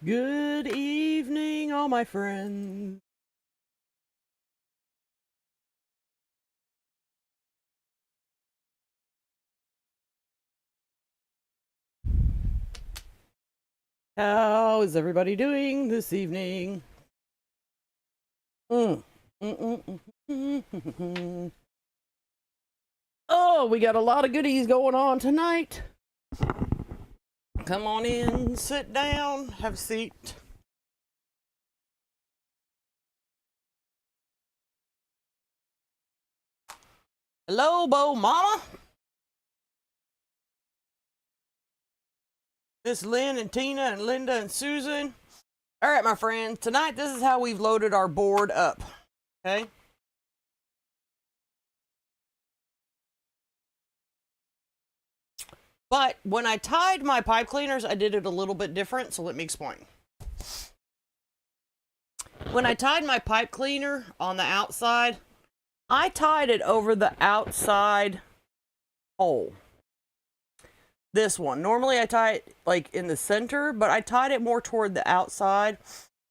Good evening, all my friends. How is everybody doing this evening? Oh, we got a lot of goodies going on tonight. Come on in, sit down, have a seat. Hello, Bo Mama. Miss Lynn and Tina and Linda and Susan. All right, my friends, tonight this is how we've loaded our board up. Okay. But when I tied my pipe cleaners, I did it a little bit different, so let me explain. When I tied my pipe cleaner on the outside, I tied it over the outside hole. This one. Normally I tie it like in the center, but I tied it more toward the outside.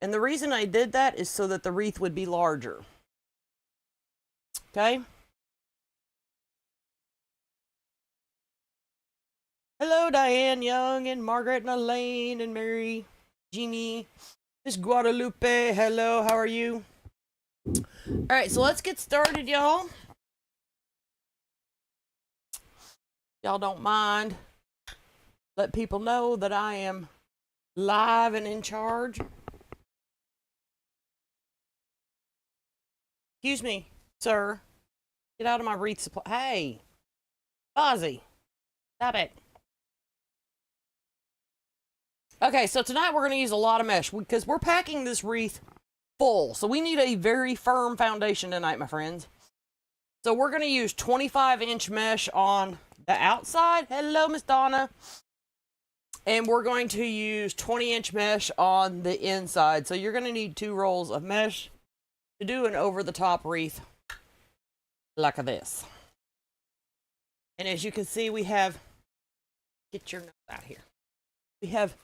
And the reason I did that is so that the wreath would be larger. Okay? Hello, Diane Young and Margaret and Elaine and Mary, Jeannie, Miss Guadalupe. Hello, how are you? All right, so let's get started, y'all. Y'all don't mind. Let people know that I am live and in charge. Excuse me, sir. Get out of my wreath supply. Hey, Ozzy, stop it. Okay, so tonight we're going to use a lot of mesh because we're packing this wreath full. So we need a very firm foundation tonight, my friends. So we're going to use 25-inch mesh on the outside. Hello, Miss Donna. And we're going to use 20-inch mesh on the inside. So you're going to need 2 rolls of mesh to do an over-the-top wreath like this. And as you can see, we have, get your nose out here. We have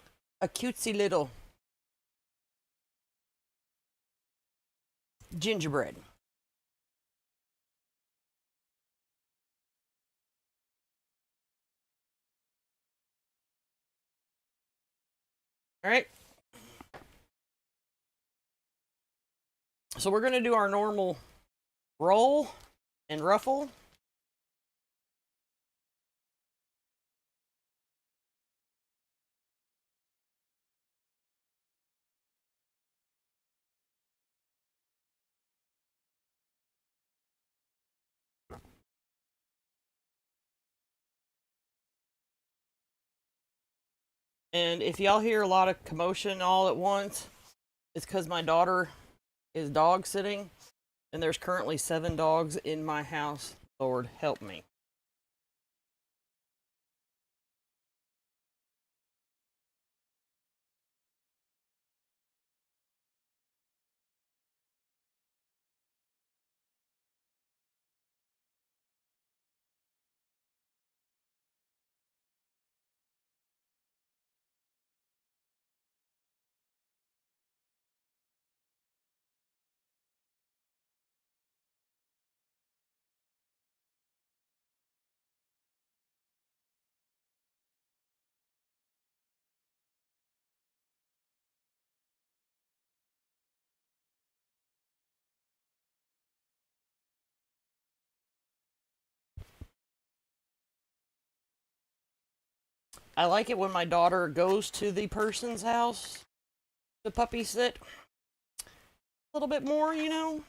a cutesy little gingerbread. All right. So we're going to do our normal roll and ruffle. And if y'all hear a lot of commotion all at once, it's because my daughter is dog sitting, and there's currently 7 dogs in my house. Lord, help me. I like it when my daughter goes to the person's house to puppy sit a little bit more, you know.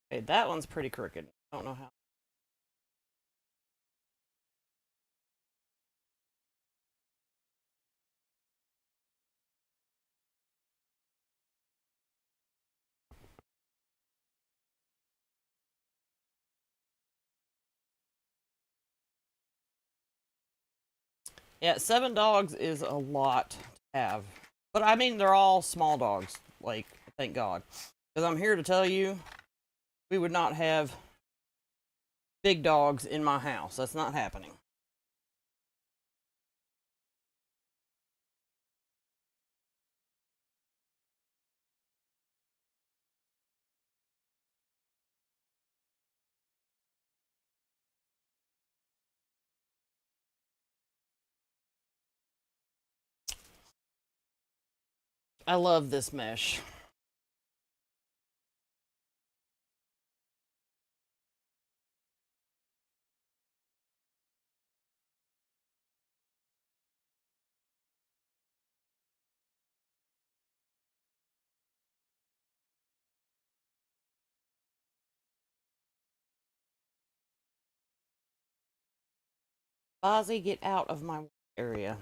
Okay, that one's pretty crooked. I don't know how. Yeah, 7 dogs is a lot to have. But I mean, they're all small dogs. Like, thank God. Because I'm here to tell you, we would not have big dogs in my house. That's not happening. I love this mesh. Bozzy, get out of my area.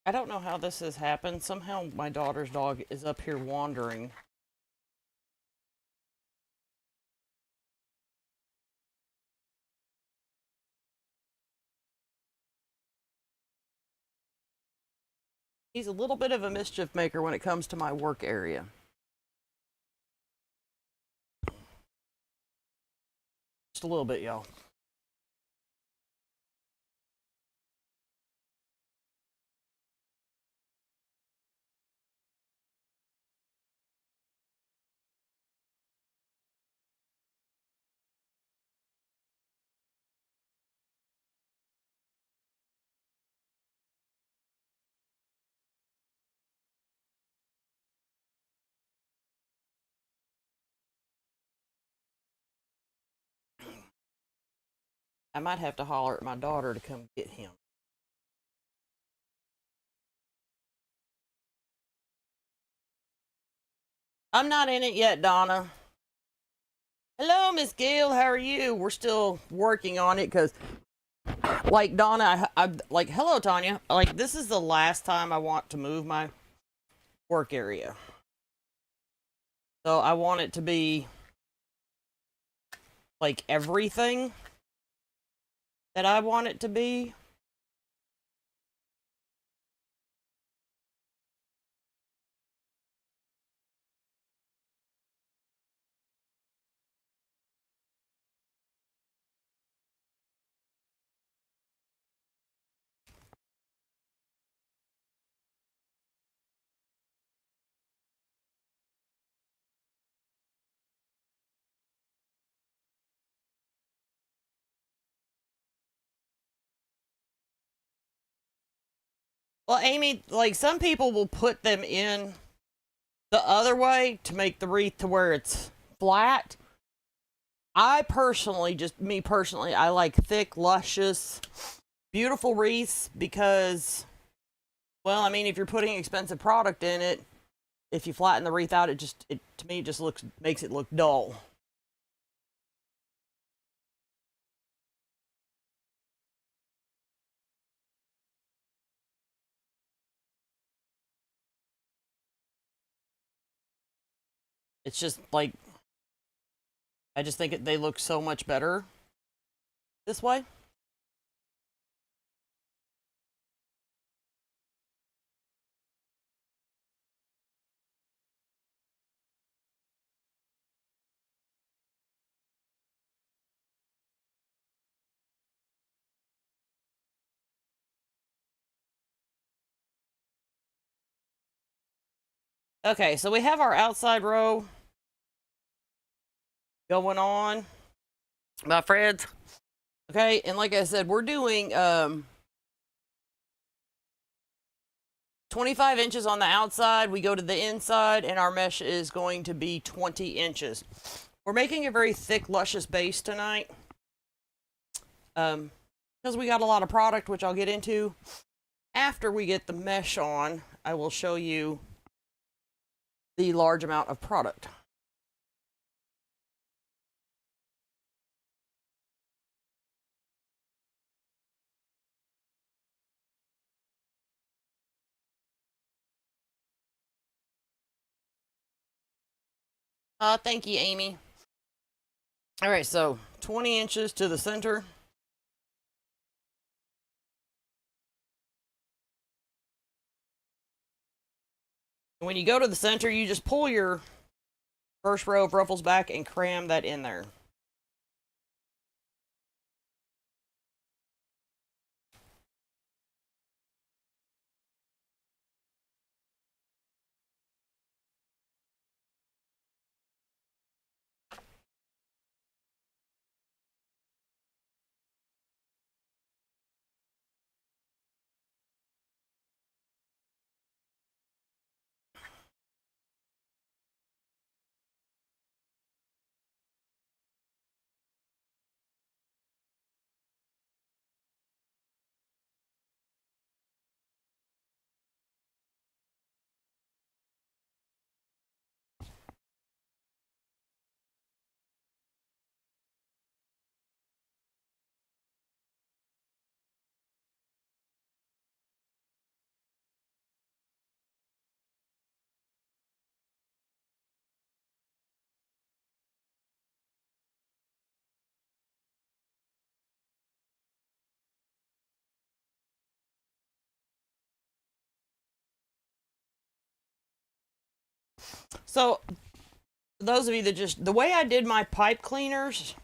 I don't know how this has happened. Somehow my daughter's dog is up here wandering. He's a little bit of a mischief maker when it comes to my work area. Just a little bit, y'all. I might have to holler at my daughter to come get him. I'm not in it yet, Donna. Hello, Miss Gail. How are you? We're still working on it because, like Donna, I like hello, Tanya. Like this is the last time I want to move my work area, so I want it to be like everything that I want it to be. Well, Amy, like some people will put them in the other way to make the wreath to where it's flat. I personally, just me personally, I like thick, luscious, beautiful wreaths because, well, I mean, if you're putting expensive product in it, if you flatten the wreath out, it to me, it just makes it look dull. It's just like, I just think they look so much better this way. Okay, so we have our outside row going on, my friends. Okay, and like I said, we're doing 25 inches on the outside. We go to the inside, and our mesh is going to be 20 inches. We're making a very thick, luscious base tonight. Because we got a lot of product, which I'll get into. After we get the mesh on, I will show you the large amount of product. Thank you, Amy. All right, so 20 inches to the center. When you go to the center, you just pull your first row of ruffles back and cram that in there. So, those of you that just, the way I did my pipe cleaners,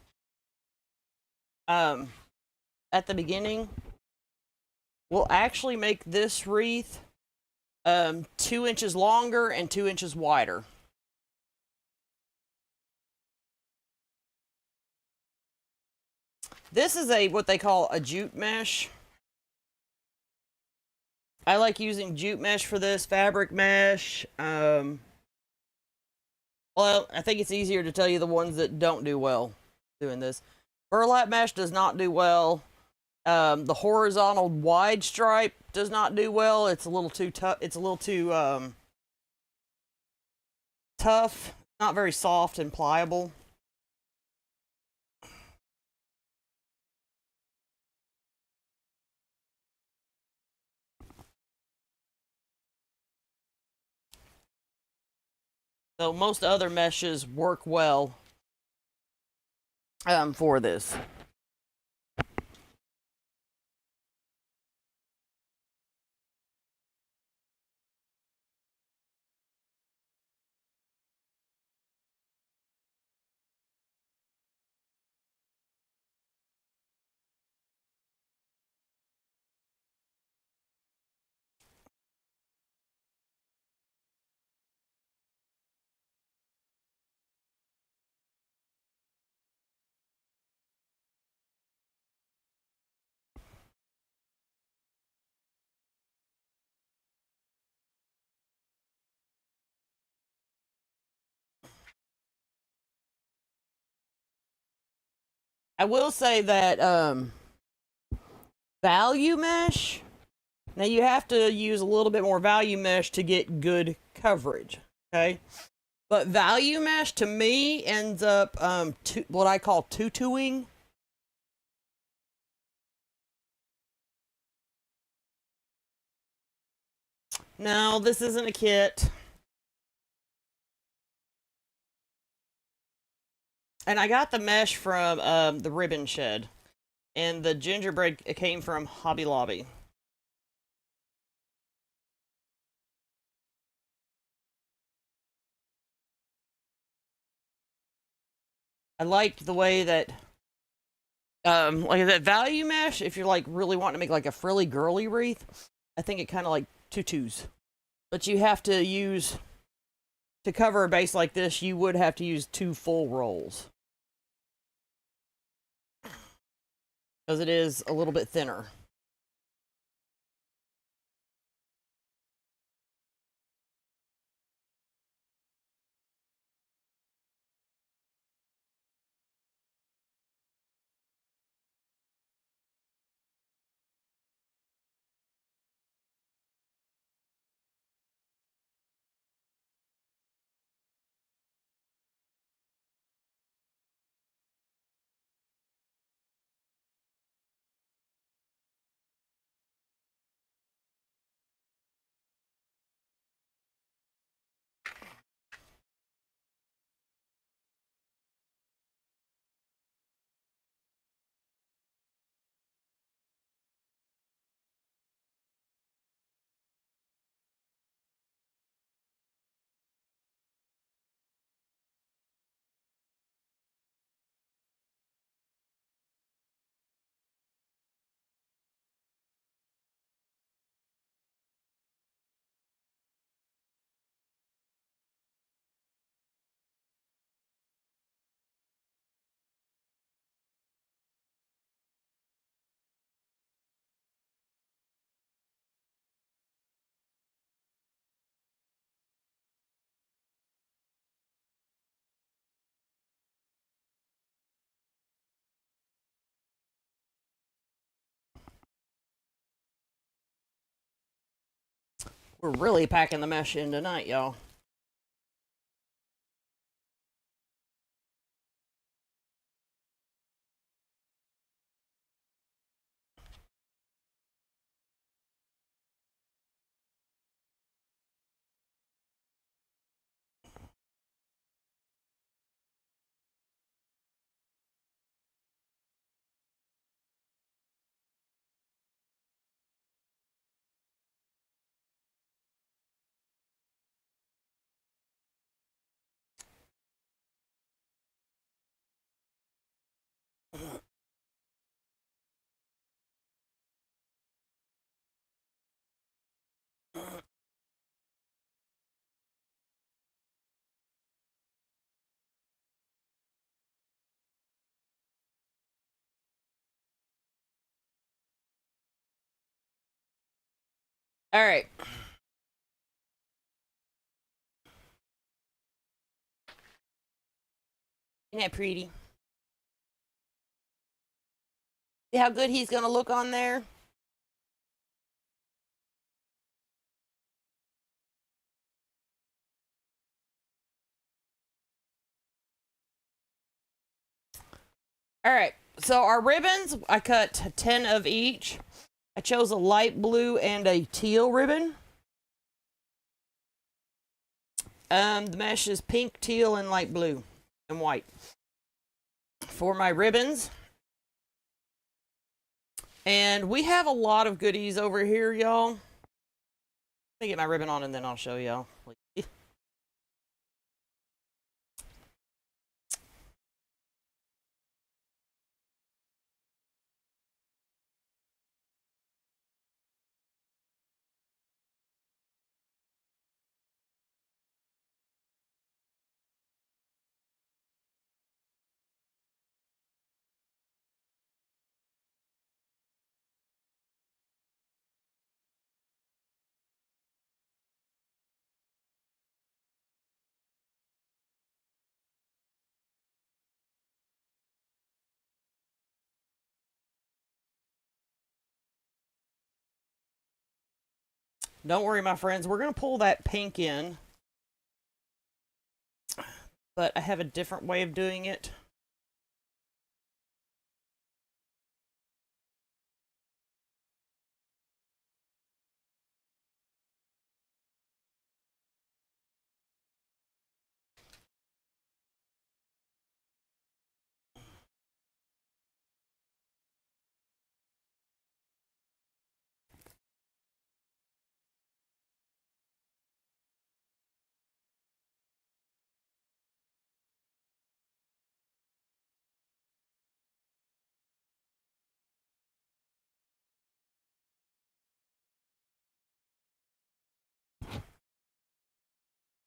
at the beginning, will actually make this wreath 2 inches longer and 2 inches wider. This is what they call a jute mesh. I like using jute mesh for this, fabric mesh. Well, I think it's easier to tell you the ones that don't do well doing this. Burlap mesh does not do well. The horizontal wide stripe does not do well. It's a little too tough. It's a little too tough. Not very soft and pliable. So most other meshes work well for this. I will say that value mesh, now you have to use a little bit more value mesh to get good coverage, okay? But value mesh to me ends up what I call tutuing. No, this isn't a kit. And I got the mesh from the Ribbon Shed. And the gingerbread came from Hobby Lobby. I liked the way that, like that value mesh, if you're like really wanting to make like a frilly girly wreath, I think it kind of like tutus. But you have to use to cover a base like this, you would have to use 2 full rolls. Because it is a little bit thinner. We're really packing the mesh in tonight, y'all. All right. Isn't that pretty? See how good he's going to look on there? All right. So our ribbons, I cut 10 of each. I chose a light blue and a teal ribbon. The mesh is pink, teal, and light blue and white. For my ribbons. And we have a lot of goodies over here, y'all. Let me get my ribbon on and then I'll show y'all. Don't worry, my friends. We're going to pull that pink in. But I have a different way of doing it.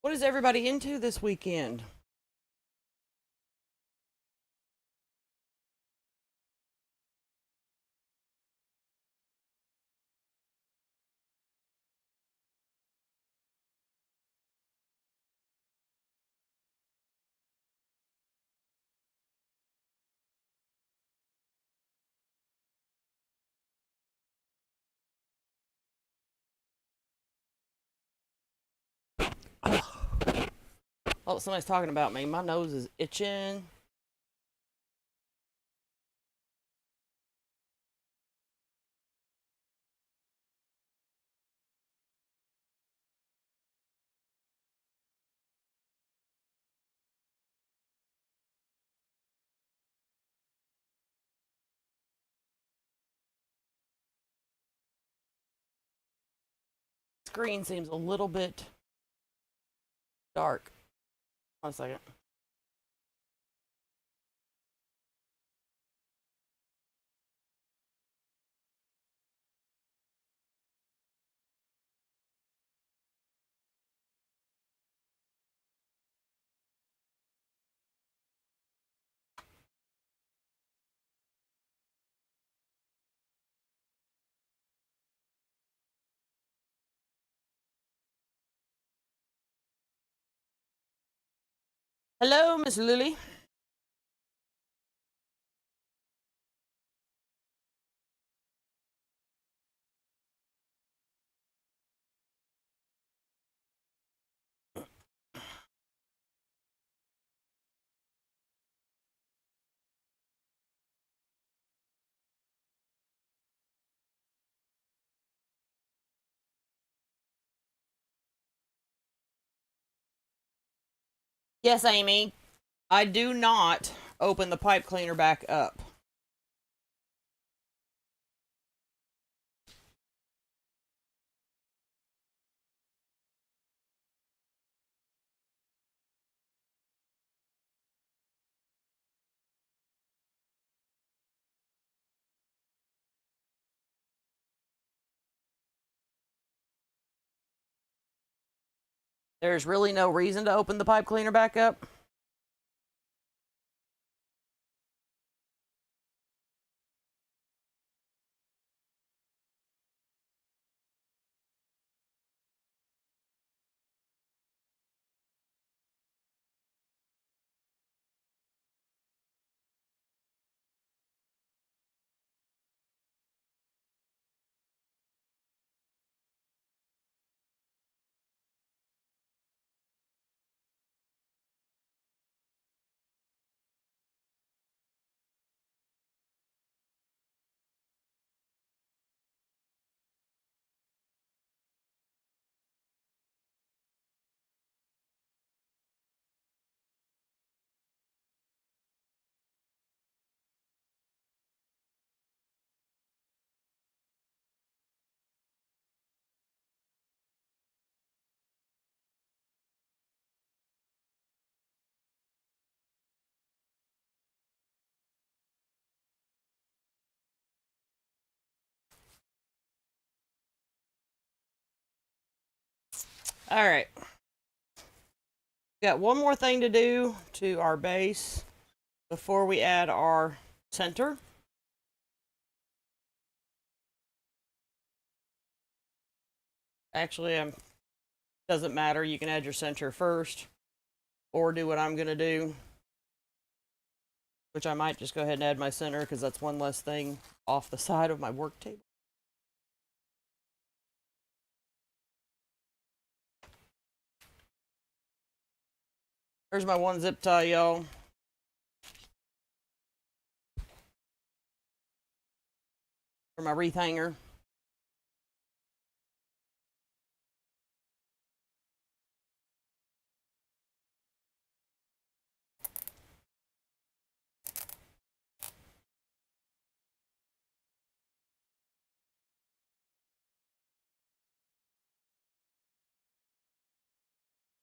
What is everybody into this weekend? Oh, somebody's talking about me. My nose is itching. Screen seems a little bit dark. 1 second. Hello, Miss Lily. Yes, Amy. I do not open the pipe cleaner back up. There's really no reason to open the pipe cleaner back up. All right. Got one more thing to do to our base before we add our center. Actually, doesn't matter. You can add your center first or do what I'm going to do, which I might just go ahead and add my center because that's one less thing off the side of my work table. There's my one zip tie, y'all. For my wreath hanger.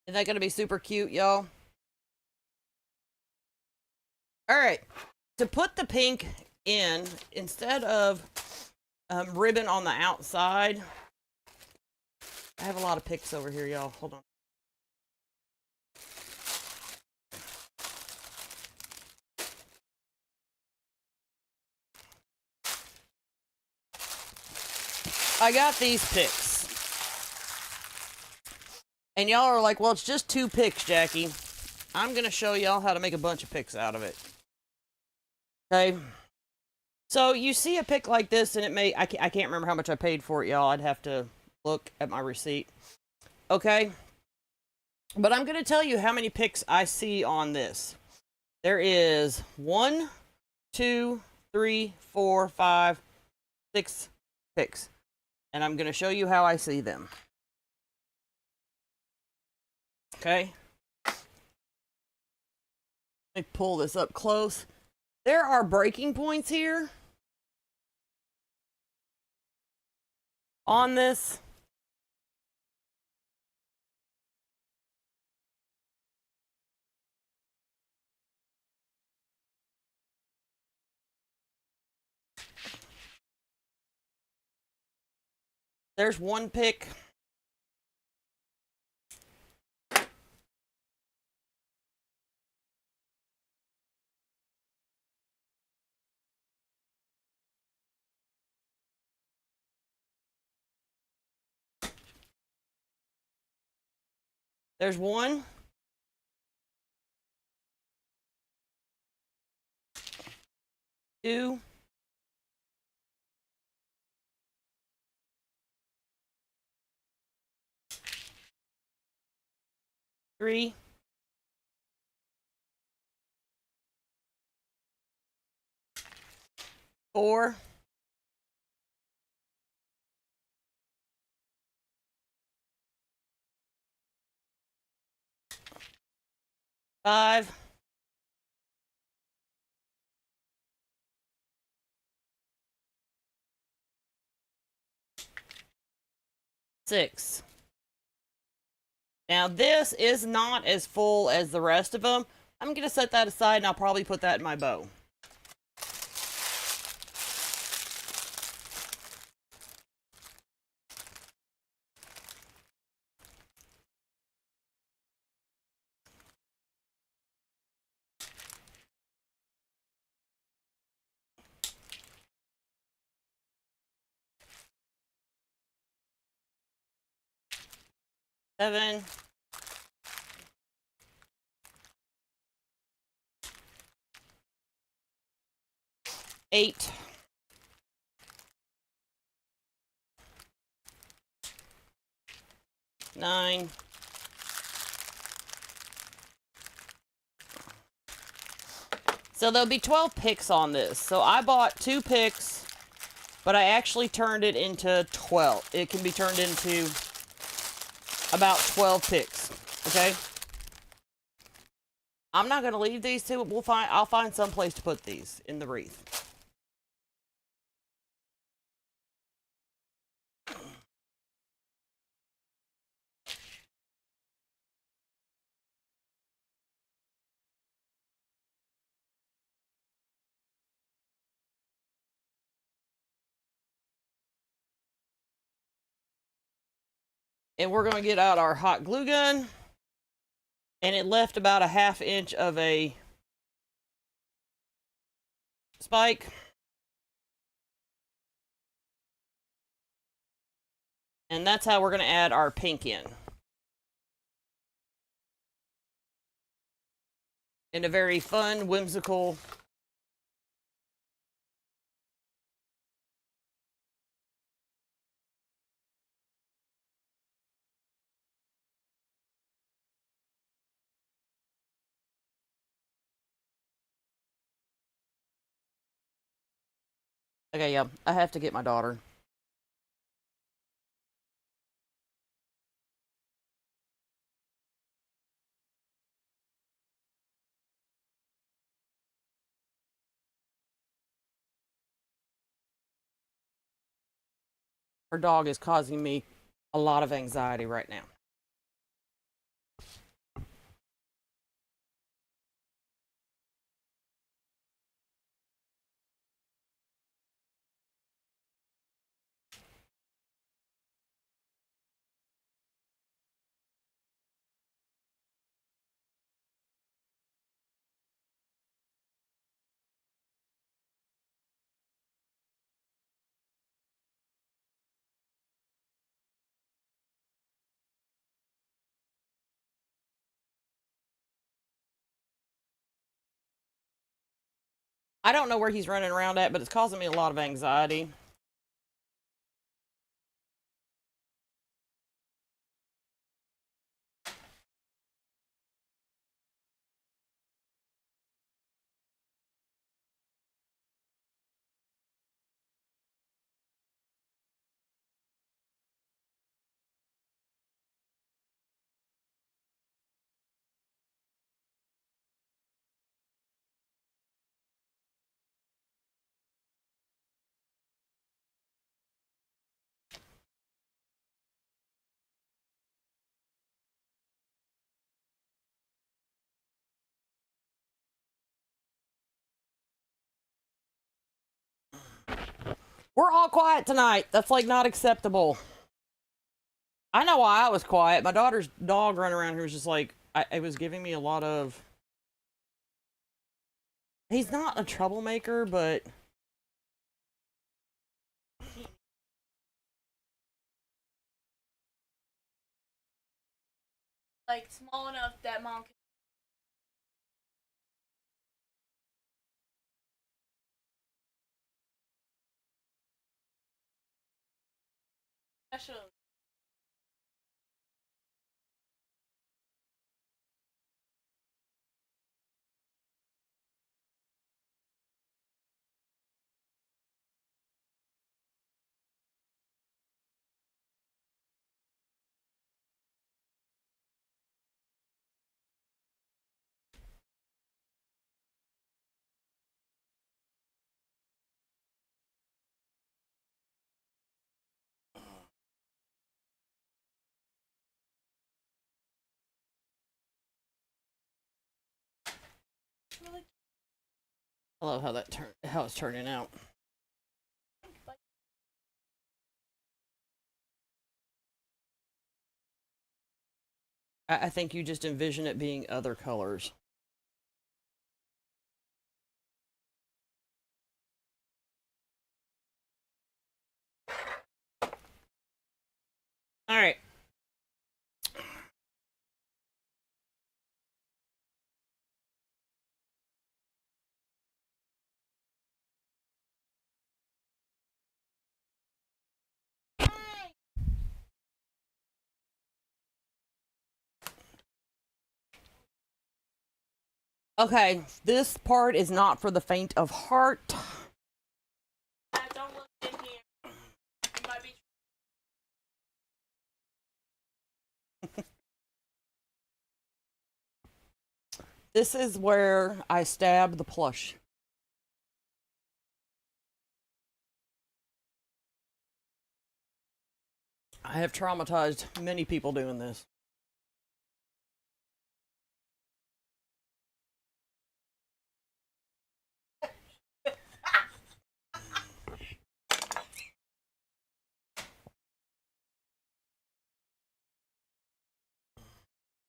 Is that going to be super cute, y'all? All right. To put the pink in, instead of ribbon on the outside, I have a lot of picks over here, y'all. Hold on. I got these picks. And y'all are like, well, it's just 2 picks, Jackie. I'm going to show y'all how to make a bunch of picks out of it. Okay. So you see a pick like this, and it may, I can't remember how much I paid for it, y'all. I'd have to look at my receipt. Okay. But I'm going to tell you how many picks I see on this. There is 1, 2, 3, 4, 5, 6 picks. And I'm going to show you how I see them. Okay. Let me pull this up close. There are breaking points here on this. There's 1 pick. There's 1. 2. 3. 4. 5. 6. Now this is not as full as the rest of them. I'm going to set that aside, and I'll probably put that in my bow. Seven. 8. 9. 'So there'll be 12 picks on this. So I bought 2 picks, but I actually turned it into 12. It can be turned into about 12 picks. Okay? I'm not going to leave these 2. I'll find some place to put these in the wreath. And we're going to get out our hot glue gun. And it left about a 1/2 inch of a spike. And that's how we're going to add our pink in. In a very fun, whimsical Okay, yeah, I have to get my daughter. Her dog is causing me a lot of anxiety right now. I don't know where he's running around at, but it's causing me a lot of anxiety. We're all quiet tonight. That's like not acceptable. I know why I was quiet. My daughter's dog running around here was just like, it was giving me a lot of. He's not a troublemaker, but. Like small enough that mom can. Special. I love how it's turning out. I think you just envision it being other colors. All right. Okay, this part is not for the faint of heart. Don't look in here. You might be. This is where I stab the plush. I have traumatized many people doing this.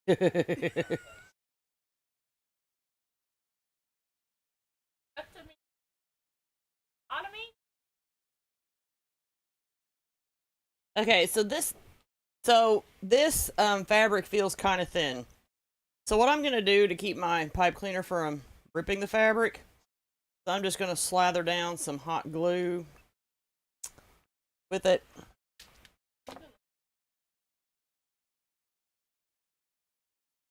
Up to me. On me. Okay, so this fabric feels kind of thin. So what I'm gonna do to keep my pipe cleaner from ripping the fabric, I'm just gonna slather down some hot glue with it.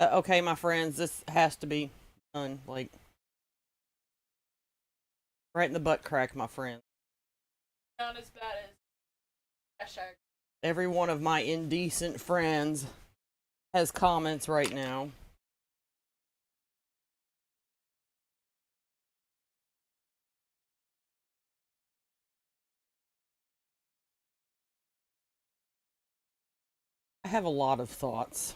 Okay, my friends, this has to be done like right in the butt crack, my friend. Not as bad as. Every one of my indecent friends has comments right now. I have a lot of thoughts.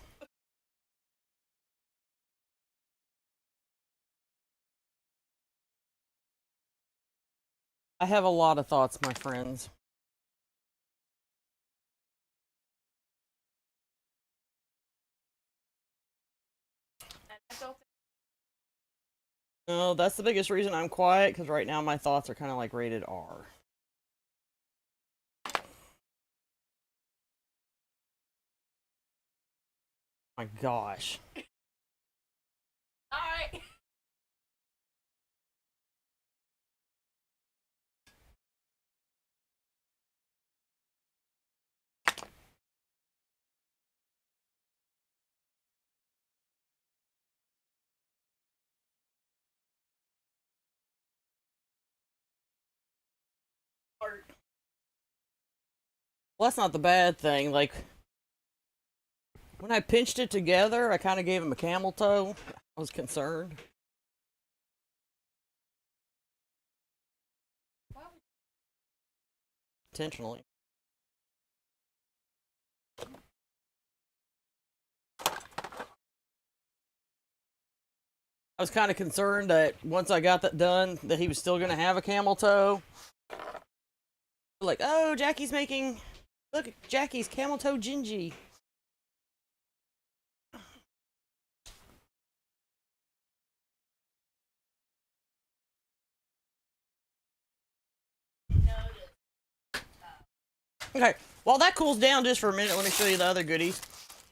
I have a lot of thoughts, my friends. No, that's the biggest reason I'm quiet, because right now my thoughts are kind of like rated R. My gosh. Alright. Well, that's not the bad thing. Like, when I pinched it together, I kind of gave him a camel toe. I was concerned. Intentionally. I was kind of concerned that once I got that done, that he was still going to have a camel toe. Like, oh, Jackie's making... Look, Jackie's camel toe gingy. Okay, while that cools down just for a minute, let me show you the other goodies.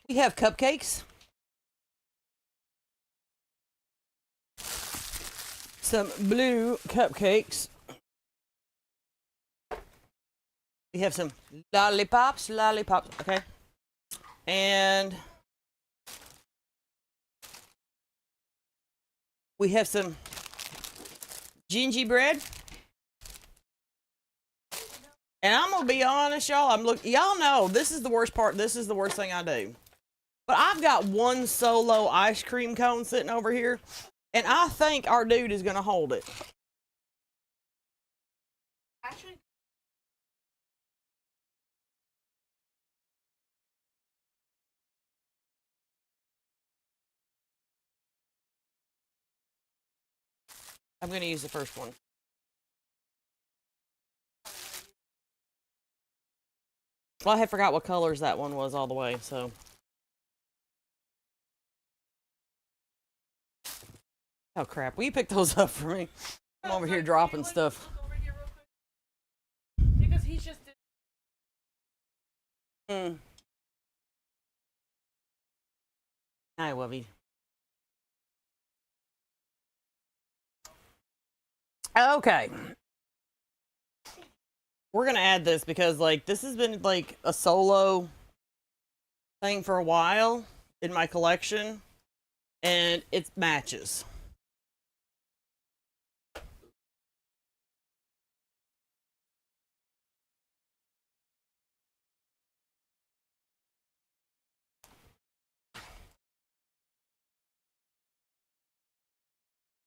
We have cupcakes. Some blue cupcakes. We have some lollipops, okay? And we have some gingerbread. And I'm gonna be honest, y'all. Y'all know this is the worst part. This is the worst thing I do. But I've got one solo ice cream cone sitting over here, and I think our dude is gonna hold it. Actually, I'm gonna use the first one. Well, I had forgot what colors that one was all the way, so. Oh crap, will you pick those up for me? I'm over here dropping stuff. look over here real quick. Because he's just. Hi, Wubby. Okay. We're gonna add this because, like, this has been, like, a solo thing for a while in my collection. And it matches.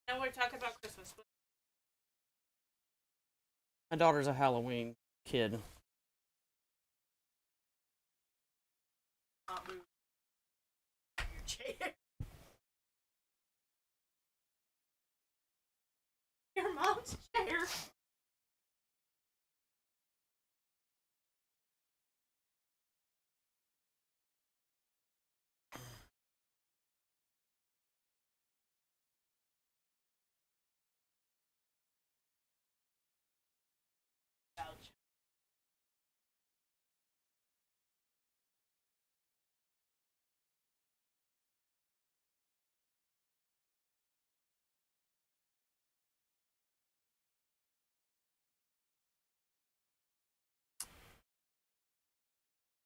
Now we're talking about Christmas. My daughter's a Halloween kid. Not move your chair. Your mom's chair.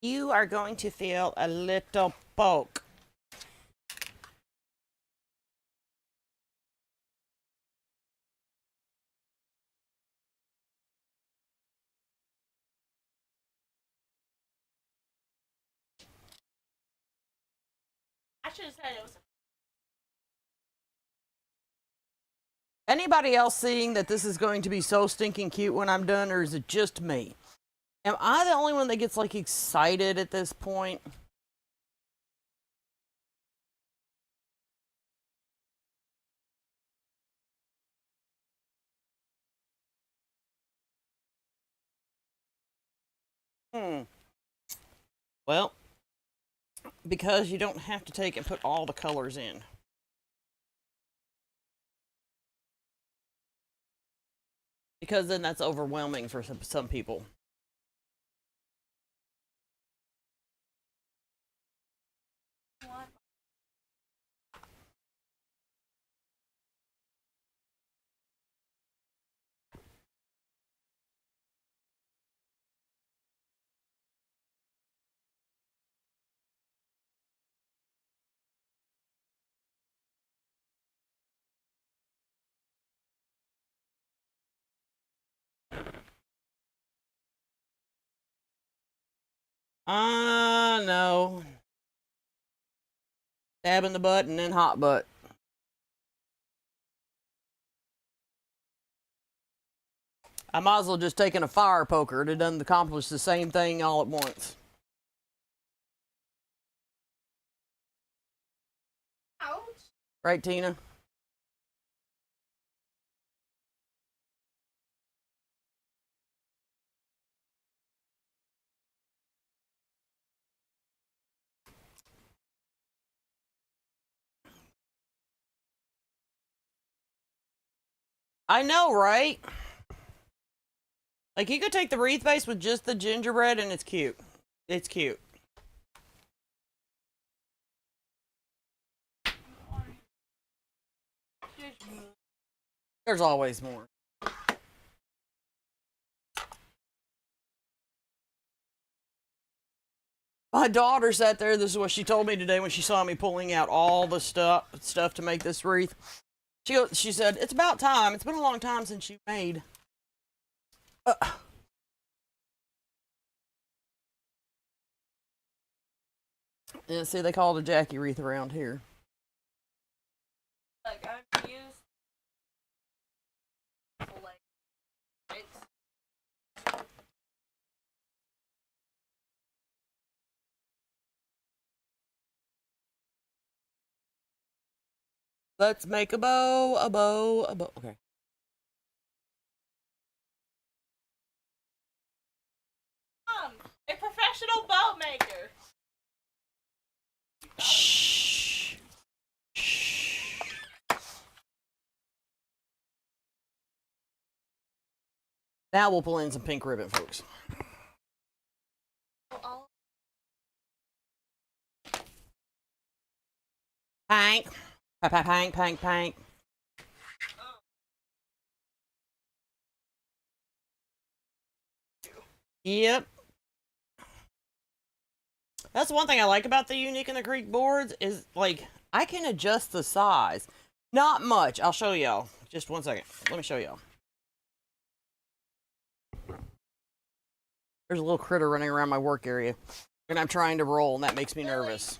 You are going to feel a little poke. I should have said it was. Anybody else seeing that this is going to be so stinking cute when I'm done, or is it just me? Am I the only one that gets, like, excited at this point? Well, because you don't have to take and put all the colors in. Because then that's overwhelming for some people. No. Stab in the butt and then hot butt. I might as well just taken a fire poker. It doesn't accomplish the same thing all at once. Ouch. Right, Tina? I know, right? Like, you could take the wreath base with just the gingerbread and it's cute. It's cute. There's always more. My daughter sat there. This is what she told me today when she saw me pulling out all the stuff to make this wreath. She said, "It's about time. It's been a long time since you made." Yeah, see, they call it a Jackie wreath around here. Like, I've used. Like, it's. Let's make a bow, a bow, a bow. Okay. A professional bow maker. Shh. Shh. Now we'll pull in some pink ribbon, folks. Pink. Pink, pink, pink. Yep. That's one thing I like about the Unique and the Creek boards is, like, I can adjust the size. Not much. I'll show y'all. Just one second. Let me show y'all. There's a little critter running around my work area. And I'm trying to roll, and that makes me nervous.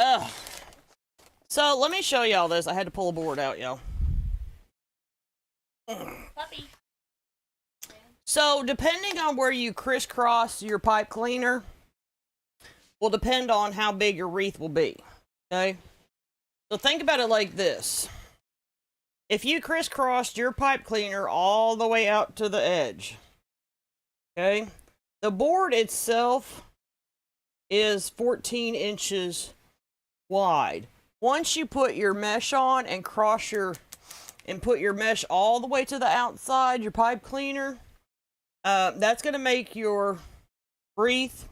Ugh. So, let me show y'all this. I had to pull a board out, y'all. Puppy. So, depending on where you crisscross your pipe cleaner, will depend on how big your wreath will be. Okay? So, think about it like this. If you crisscrossed your pipe cleaner all the way out to the edge, okay, the board itself is 14 inches wide. Once you put your mesh on and put your mesh all the way to the outside, your pipe cleaner, that's going to make your wreath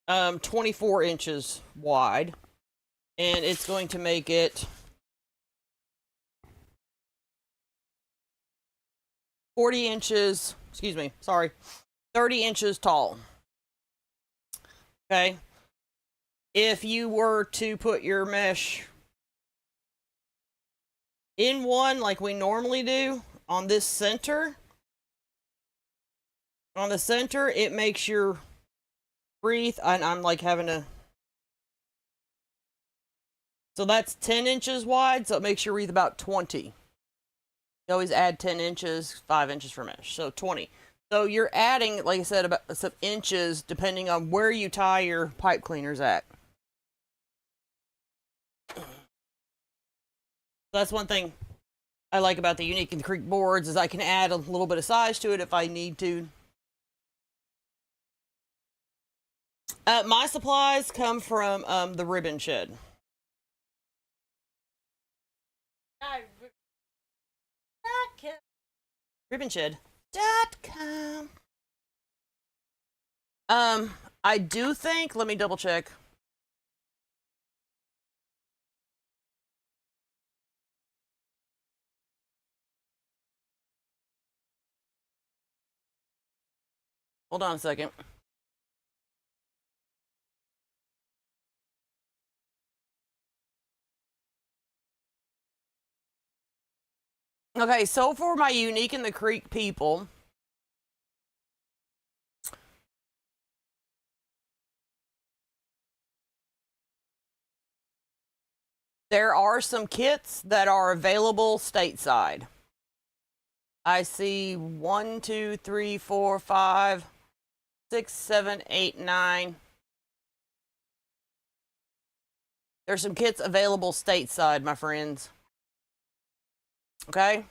24 inches wide, and it's going to make it 30 inches tall. Okay. If you were to put your mesh in one like we normally do on this center, it makes your wreath, and I'm like having to, so that's 10 inches wide, so it makes your wreath about 20. You always add 10 inches, 5 inches for mesh, so 20. So you're adding, like I said, about some inches depending on where you tie your pipe cleaners at. That's one thing I like about the Unique and the Creek boards is I can add a little bit of size to it if I need to. My supplies come from the Ribbon Shed. RibbonShed.com. I do think, let me double check. Hold on a second. Okay, so for my Unique in the Creek people, there are some kits that are available stateside. I see 1, 2, 3, 4, 5, 6, 7, 8, 9. There's some kits available stateside, my friends. Okay?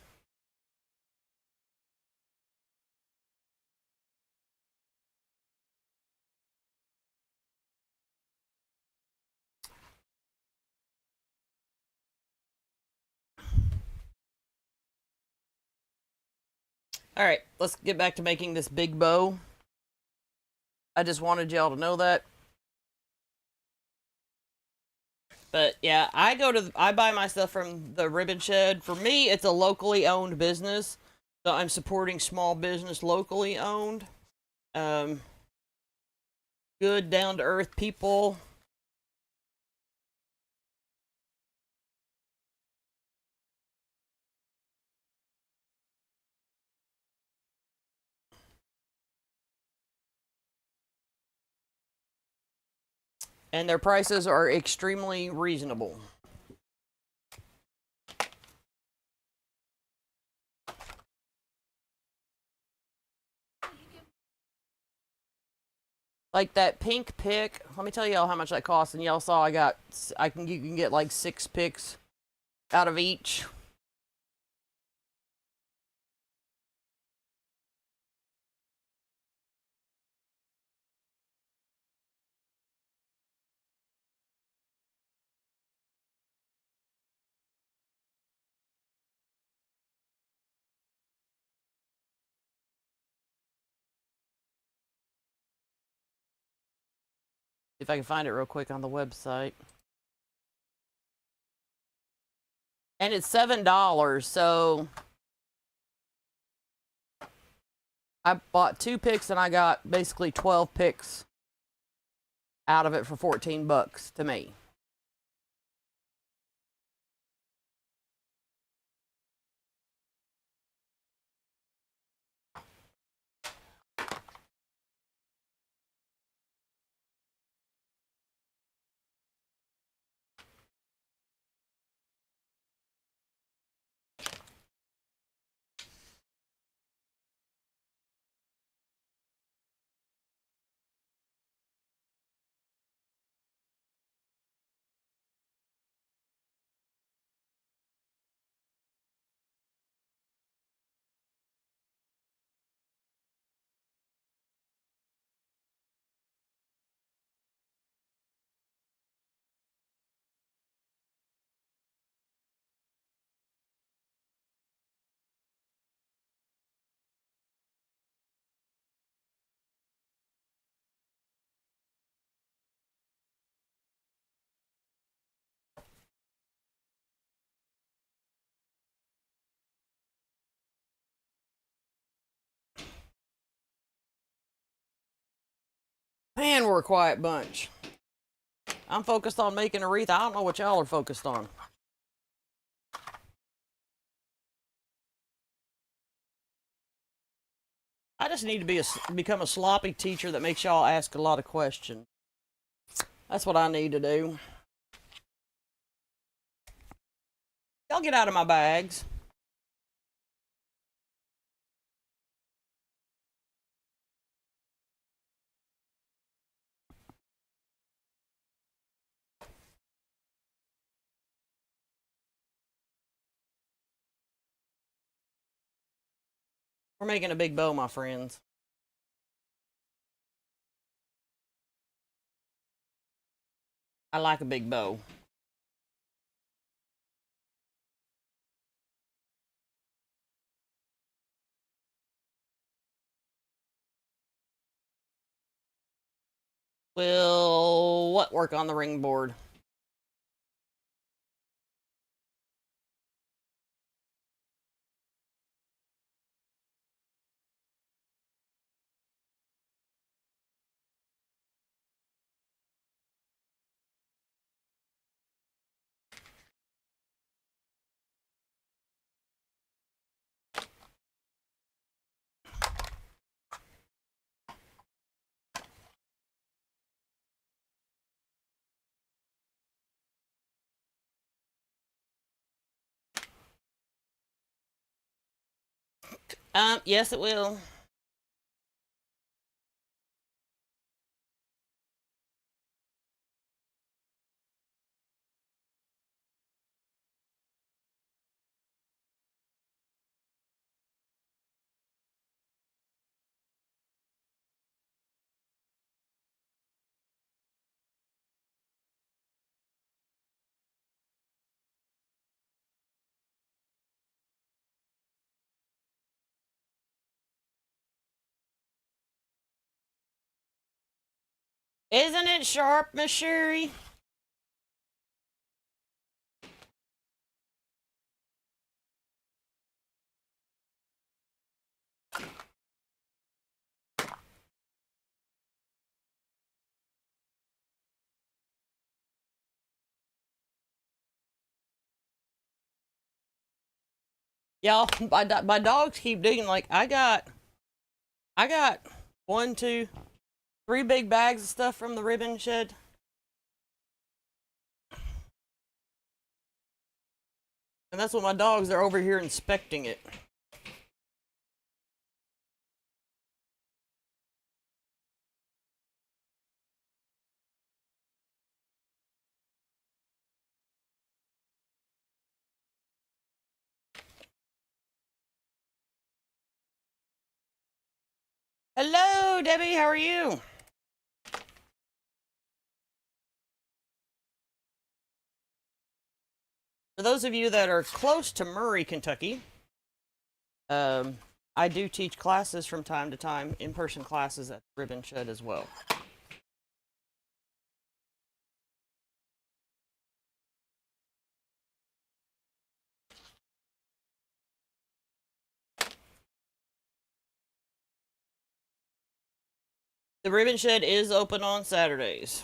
All right, let's get back to making this big bow. I just wanted y'all to know that. But yeah, I buy my stuff from the Ribbon Shed. For me, it's a locally owned business, so I'm supporting small business locally owned. Good down to earth people. And their prices are extremely reasonable. Like that pink pick, let me tell y'all how much that costs. And y'all saw you can get like 6 picks out of each. If I can find it real quick on the website. And it's $7, so I bought 2 picks and I got basically 12 picks out of it for $14 to me. Man, we're a quiet bunch. I'm focused on making a wreath. I don't know what y'all are focused on. I just need to become a sloppy teacher that makes y'all ask a lot of questions. That's what I need to do. Y'all get out of my bags. We're making a big bow, my friends. I like a big bow. Will what work on the ring board? Yes, it will. Isn't it sharp, Miss Sherry? Y'all, my dogs keep digging. Like I got 1, 2, 3 big bags of stuff from the ribbon shed. And that's what my dogs are over here inspecting it. Hello, Debbie, how are you? For those of you that are close to Murray, Kentucky, I do teach classes from time to time, in-person classes at Ribbon Shed as well. The Ribbon Shed is open on Saturdays.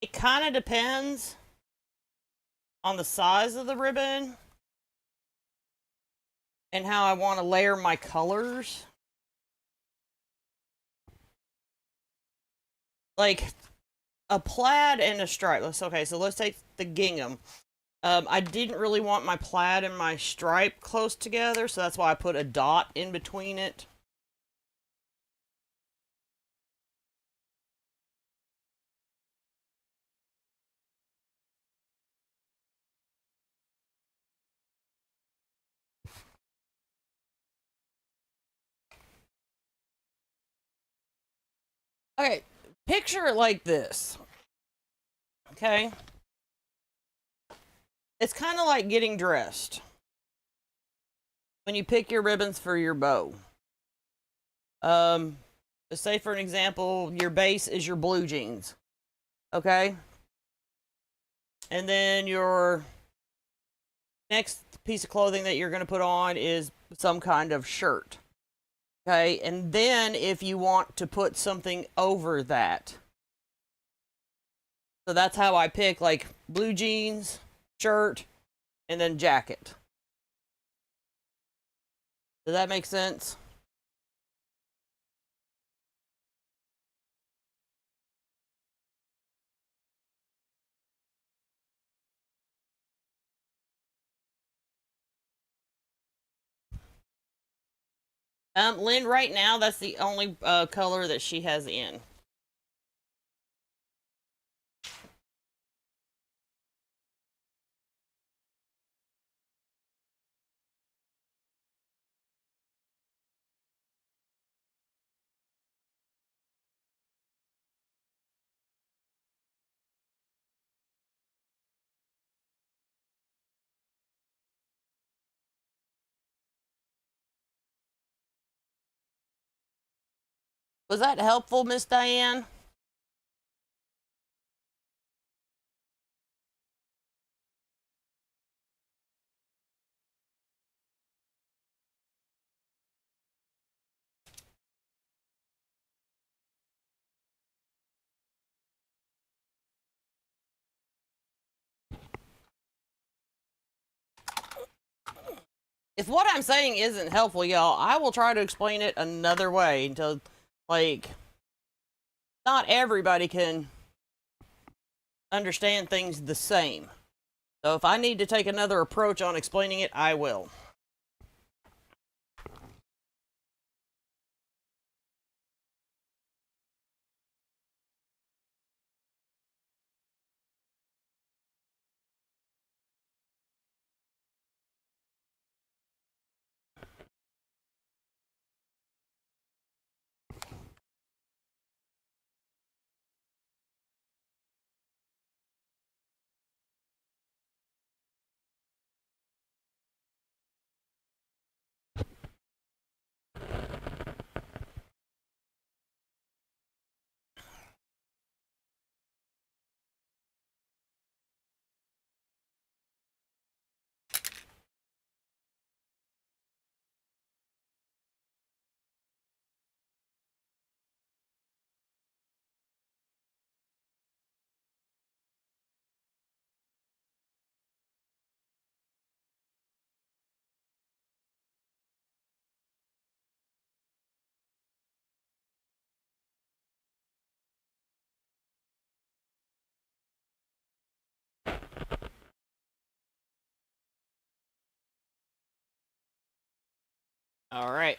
It kind of depends on the size of the ribbon and how I want to layer my colors. Like a plaid and a stripe. Okay, so let's take the gingham. I didn't really want my plaid and my stripe close together, so that's why I put a dot in between it. Okay, picture it like this. Okay? It's kind of like getting dressed. When you pick your ribbons for your bow. Say for an example, your base is your blue jeans. Okay? And then your next piece of clothing that you're going to put on is some kind of shirt. Okay? And then if you want to put something over that. So that's how I pick, like, blue jeans, shirt, and then jacket. Does that make sense? Lynn, right now, that's the only color that she has in. Was that helpful, Miss Diane? If what I'm saying isn't helpful, y'all, I will try to explain it another way until, like, not everybody can understand things the same. So if I need to take another approach on explaining it, I will. All right.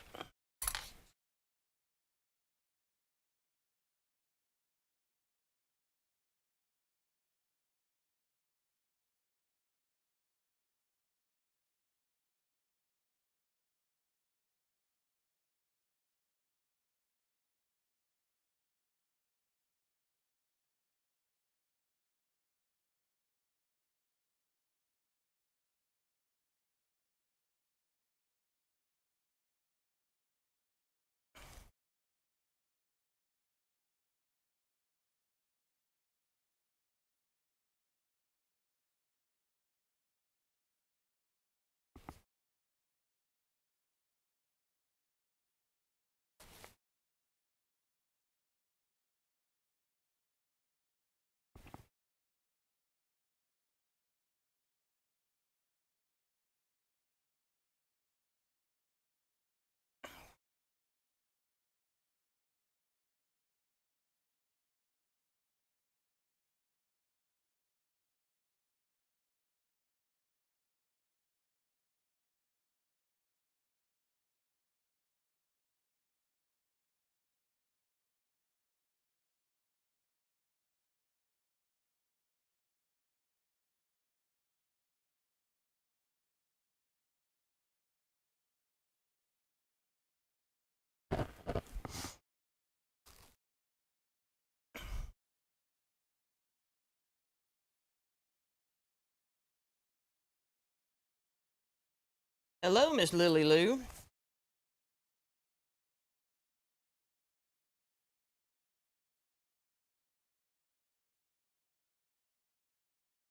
Hello, Miss Lily Lou.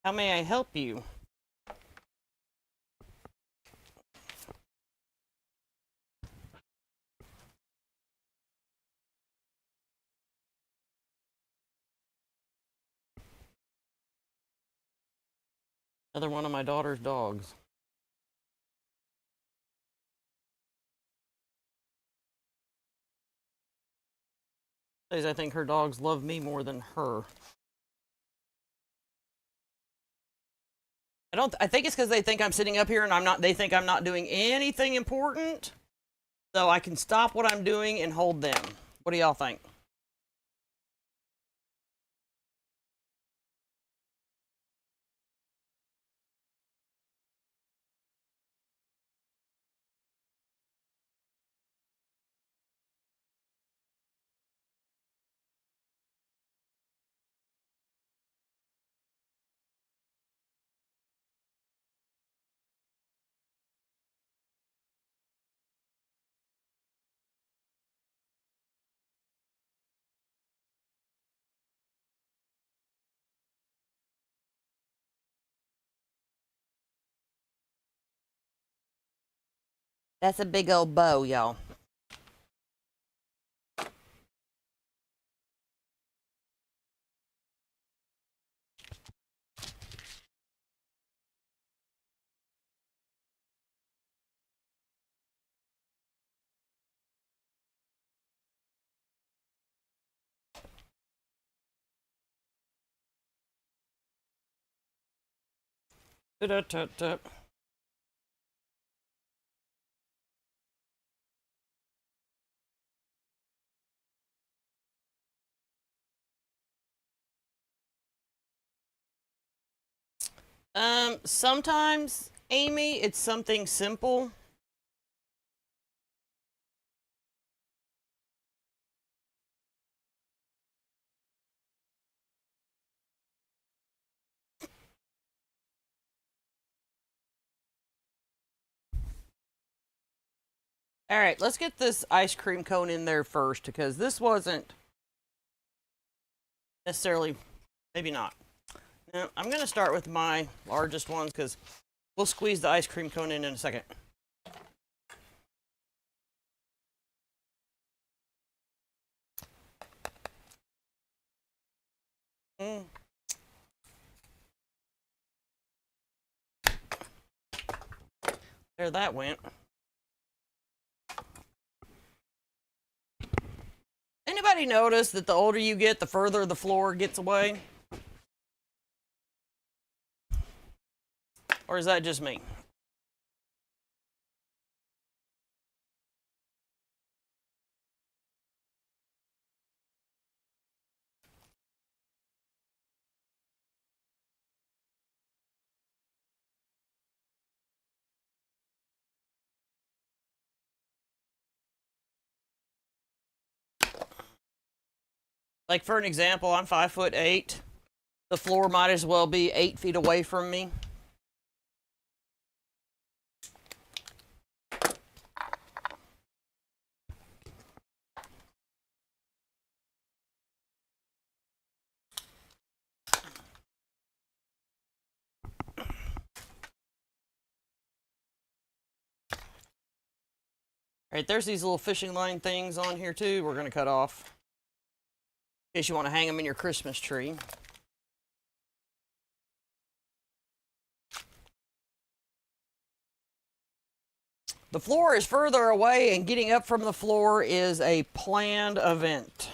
How may I help you? Another one of my daughter's dogs. Says I think her dogs love me more than her. I think it's because they think I'm sitting up here and they think I'm not doing anything important. So I can stop what I'm doing and hold them. What do y'all think? That's a big old bow, y'all. Da-da-da-da. Sometimes, Amy, it's something simple. All right, let's get this ice cream cone in there first because this wasn't necessarily, maybe not. Now, I'm going to start with my largest ones because we'll squeeze the ice cream cone in a second. There that went. Anybody notice that the older you get, the further the floor gets away? Or is that just me? Like for an example, I'm 5'8". The floor might as well be 8 feet away from me. All right, there's these little fishing line things on here too. We're going to cut off in case you want to hang them in your Christmas tree. The floor is further away, and getting up from the floor is a planned event.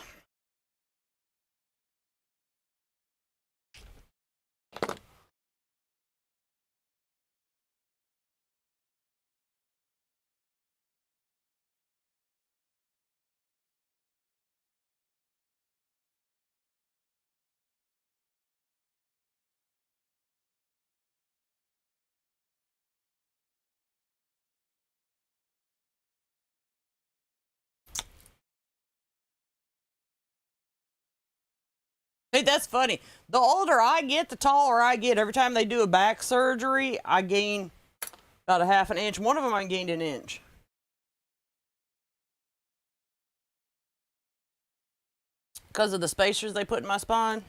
Hey, that's funny. The older I get, the taller I get. Every time they do a back surgery, I gain about a half an inch. One of them I gained an inch. Because of the spacers they put in my spine.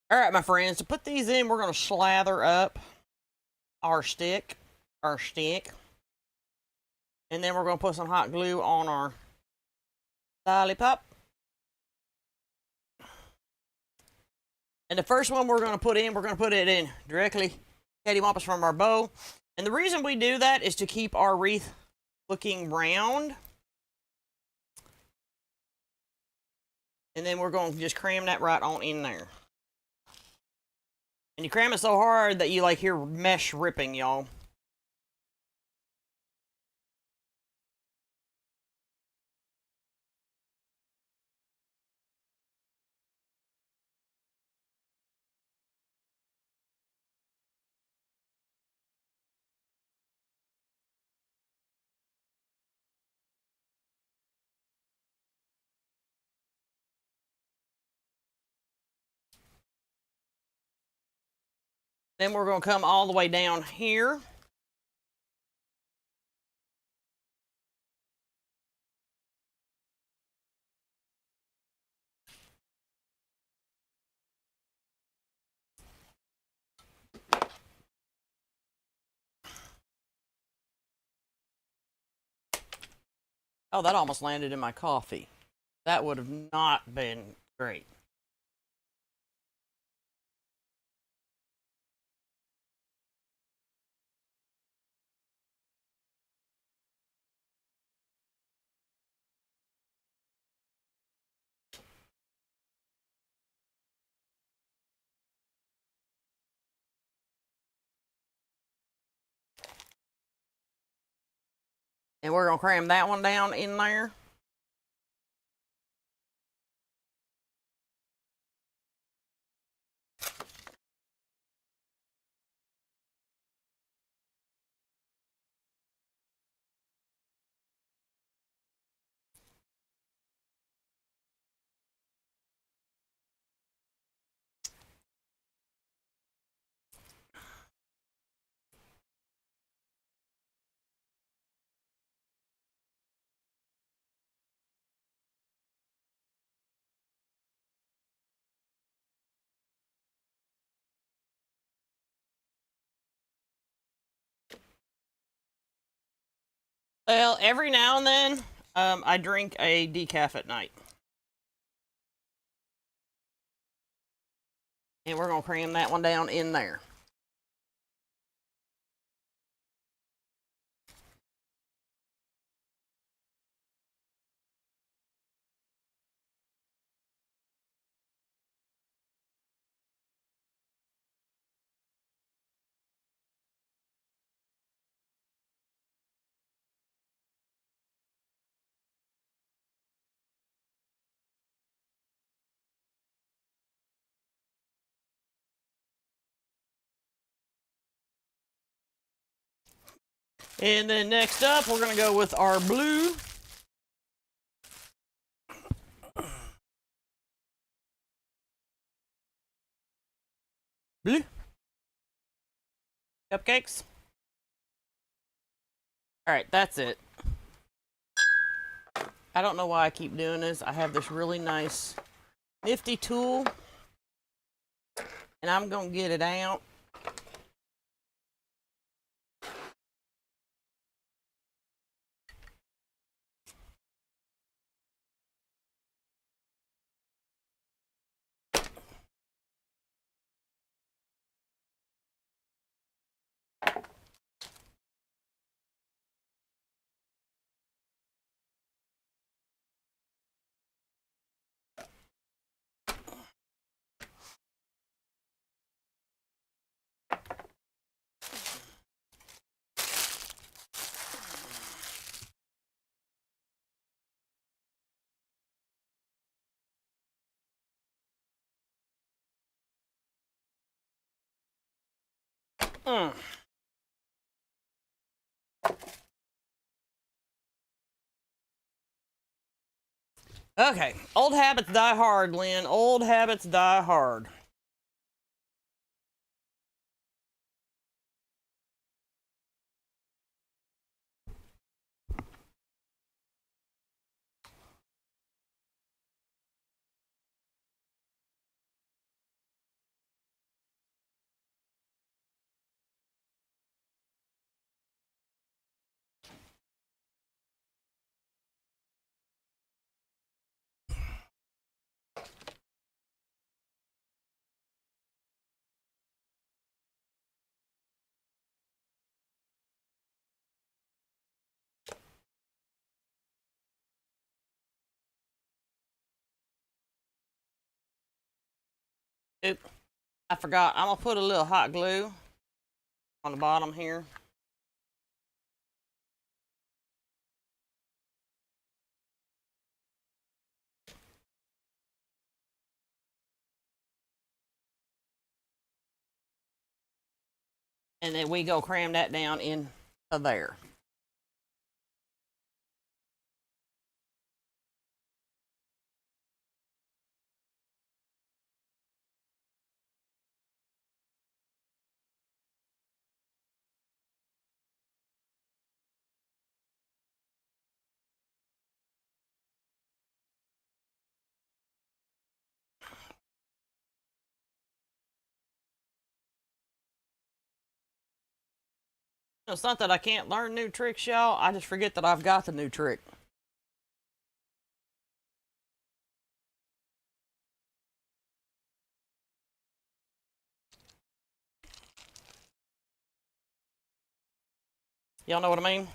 All right, my friends, to put these in, we're going to slather up our stick. And then we're going to put some hot glue on our Lollipop. And the first one we're going to put it in directly cattywampus from our bow. And the reason we do that is to keep our wreath looking round. And then we're going to just cram that right on in there. And you cram it so hard that you like hear mesh ripping, y'all. Then we're going to come all the way down here. Oh, that almost landed in my coffee. That would have not been great. And we're going to cram that one down in there. Well, every now and then, I drink a decaf at night. And we're going to cram that one down in there. And then next up, we're going to go with our blue. Blue. Cupcakes. All right, that's it. I don't know why I keep doing this. I have this really nice, nifty tool. And I'm going to get it out. Okay, old habits die hard, Lynn. Old habits die hard. Oop, I forgot. I'm going to put a little hot glue on the bottom here. And then we go cram that down into there. It's not that I can't learn new tricks, y'all. I just forget that I've got the new trick. Y'all know what I mean?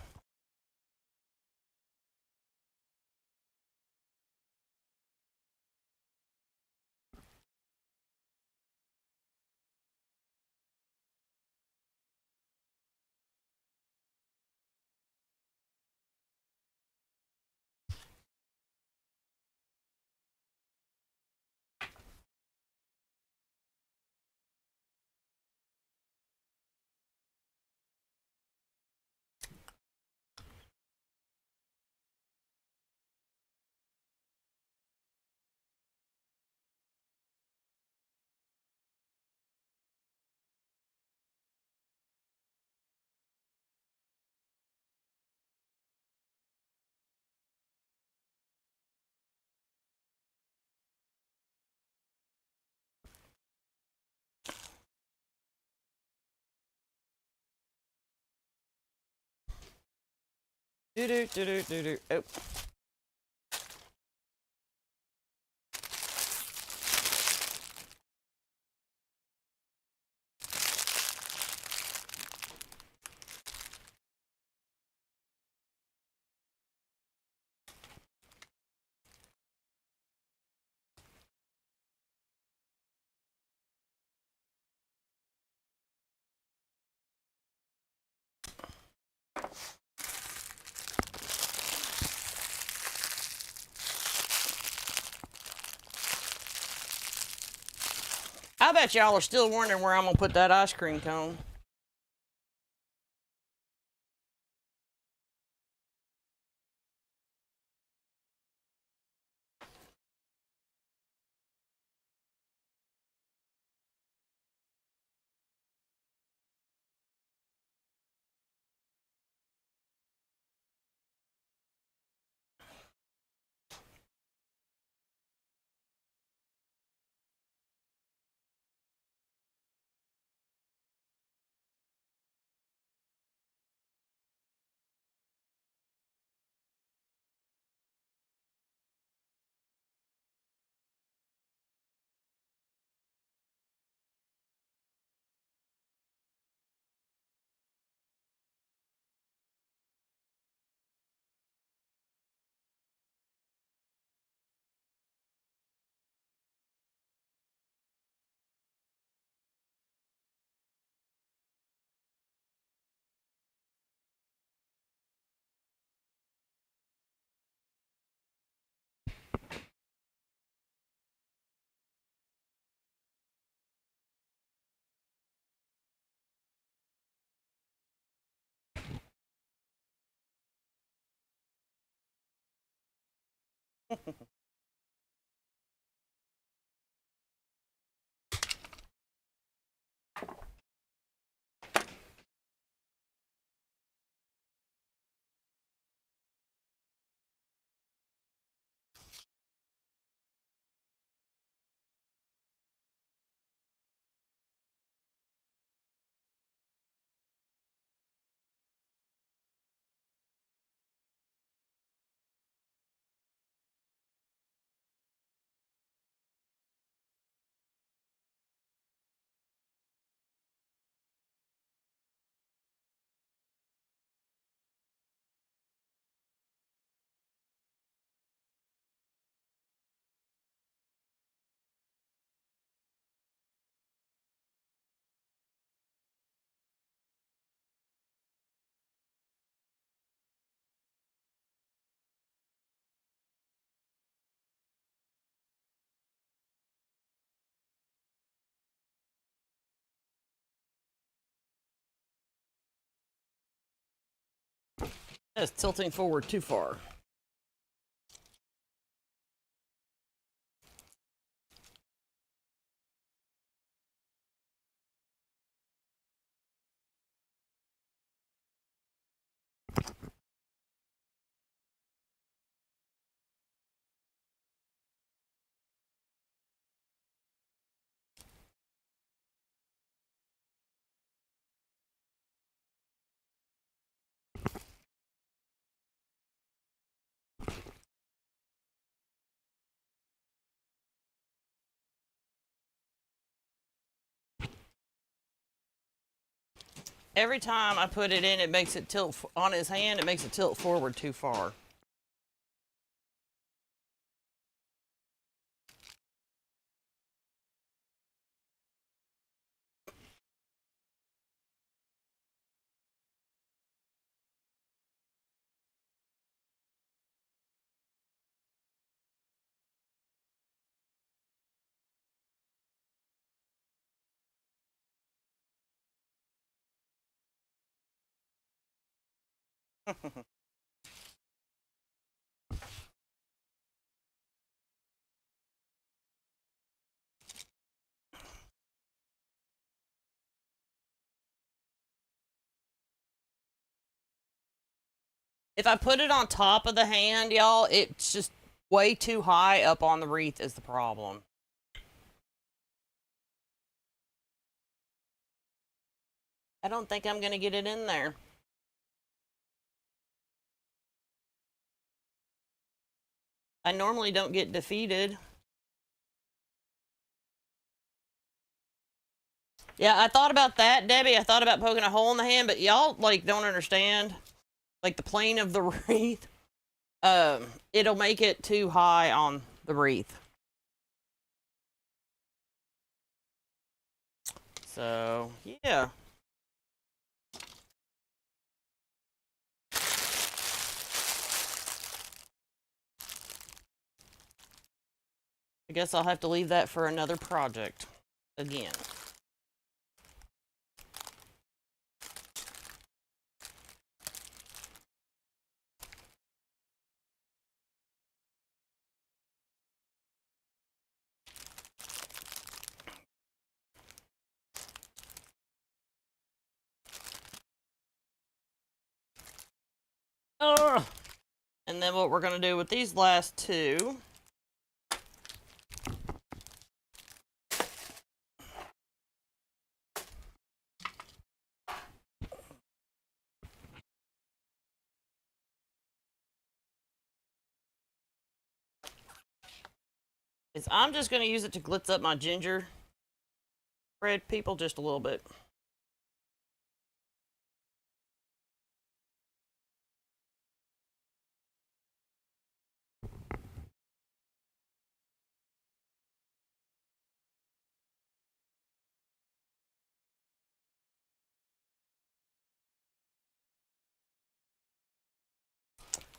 Do do do do do. Oh. I bet y'all are still wondering where I'm gonna put that ice cream cone. That's tilting forward too far. Every time I put it in, it makes it tilt on his hand. It makes it tilt forward too far. If I put it on top of the hand, y'all, it's just way too high up on the wreath is the problem. I don't think I'm going to get it in there. I normally don't get defeated. Yeah, I thought about that, Debbie. I thought about poking a hole in the hand, but y'all, like, don't understand. Like, the plane of the wreath, it'll make it too high on the wreath. So, yeah. I guess I'll have to leave that for another project again. Ugh. And then what we're going to do with these last two is I'm just going to use it to glitz up my gingerbread people just a little bit.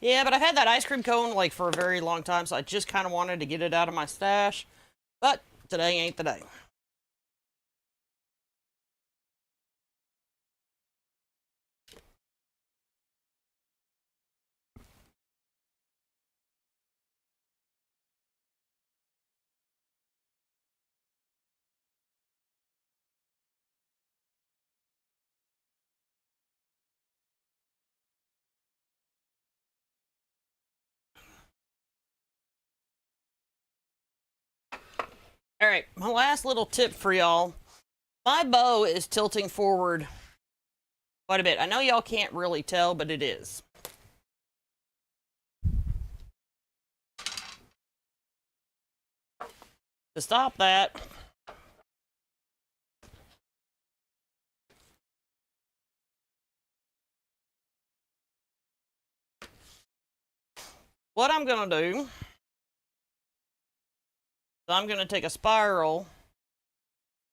Yeah, but I've had that ice cream cone like for a very long time, so I just kind of wanted to get it out of my stash. But today ain't the day. All right, my last little tip for y'all. My bow is tilting forward quite a bit. I know y'all can't really tell, but it is. To stop that, what I'm going to do is I'm going to take a spiral.